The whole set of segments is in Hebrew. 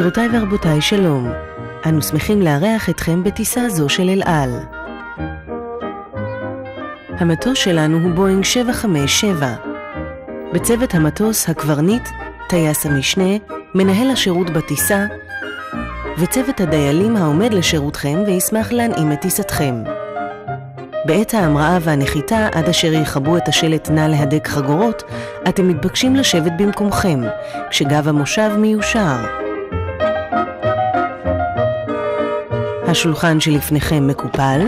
גבירותיי ורבותיי, שלום. אנו שמחים לארח אתכם בטיסה זו של אל על. המטוס שלנו הוא בואינג 757. בצוות המטוס הקברניט, טייס המשנה, מנהל השירות בטיסה, וצוות הדיילים העומד לשירותכם וישמח להנעים את טיסתכם. בעת ההמראה והנחיתה, עד אשר יכבו את השלט נא להדק חגורות, אתם מתבקשים לשבת במקומכם, כשגב המושב מיושר. השולחן שלפניכם מקופל,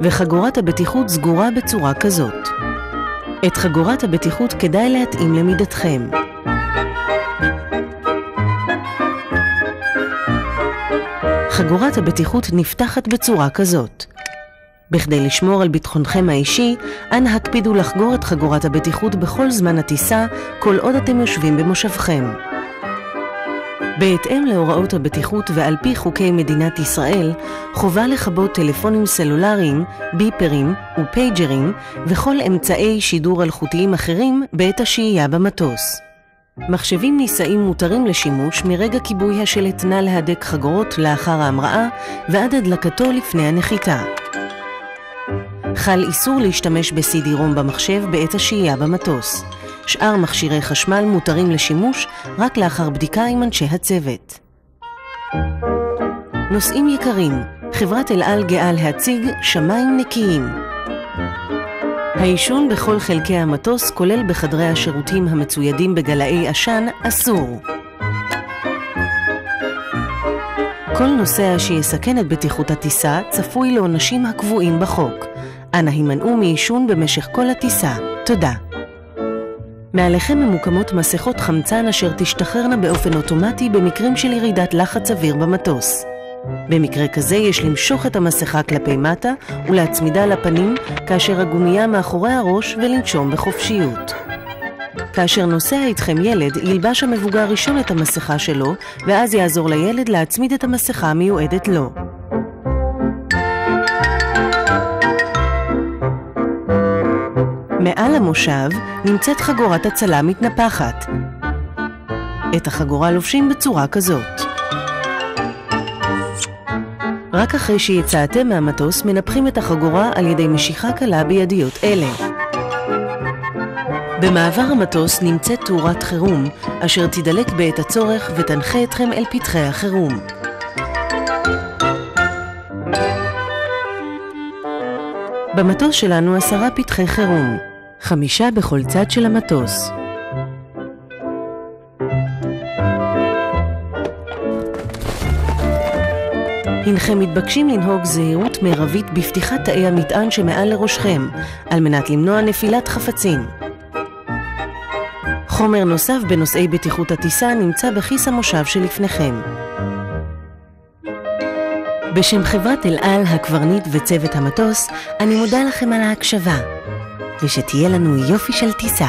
וחגורת הבטיחות סגורה בצורה כזאת. את חגורת הבטיחות כדאי להתאים למידתכם. חגורת הבטיחות נפתחת בצורה כזאת. בכדי לשמור על ביטחונכם האישי, אנא הקפידו לחגור את חגורת הבטיחות בכל זמן הטיסה, כל עוד אתם יושבים במושבכם. בהתאם להוראות הבטיחות ועל פי חוקי מדינת ישראל, חובה לכבות טלפונים סלולריים, ביפרים ופייג'רים וכל אמצעי שידור אלחוטיים אחרים בעת השהייה במטוס. מחשבים נישאים מותרים לשימוש מרגע כיבוי השלט נא להדק חגורות לאחר ההמראה ועד הדלקתו לפני הנחיתה. חל איסור להשתמש ב-CD-ROM במחשב בעת השהייה במטוס. שאר מכשירי חשמל מותרים לשימוש רק לאחר בדיקה עם אנשי הצוות. נוסעים יקרים, חברת אל על גאה להציג שמיים נקיים. העישון בכל חלקי המטוס, כולל בחדרי השירותים המצוידים בגלאי עשן, אסור. כל נוסע שיסכן את בטיחות הטיסה צפוי לעונשים הקבועים בחוק. אנא הימנעו מעישון במשך כל הטיסה. תודה. מעליכם ממוקמות מסכות חמצן אשר תשתחררנה באופן אוטומטי במקרים של ירידת לחץ אוויר במטוס. במקרה כזה יש למשוך את המסכה כלפי מטה ולהצמידה לפנים כאשר הגומייה מאחורי הראש ולנשום בחופשיות. כאשר נוסע איתכם ילד, ילבש המבוגר ראשון את המסכה שלו ואז יעזור לילד להצמיד את המסכה המיועדת לו. מעל המושב נמצאת חגורת הצלה מתנפחת. את החגורה לובשים בצורה כזאת. רק אחרי שיצאתם מהמטוס מנפחים את החגורה על ידי משיכה קלה בידיות אלה. במעבר המטוס נמצאת תאורת חירום אשר תדלק בעת הצורך ותנחה אתכם אל פתחי החירום. במטוס שלנו 10 פתחי חירום, 5 בכל צד של המטוס. הנכם מתבקשים לנהוג זהירות מרבית בפתיחת תאי המטען שמעל לראשכם, על מנת למנוע נפילת חפצים. חומר נוסף בנושאי בטיחות הטיסה נמצא בכיס המושב שלפניכם. בשם חברת אל על, הקברניט וצוות המטוס, אני מודה לכם על ההקשבה, ושתהיה לנו יופי של טיסה.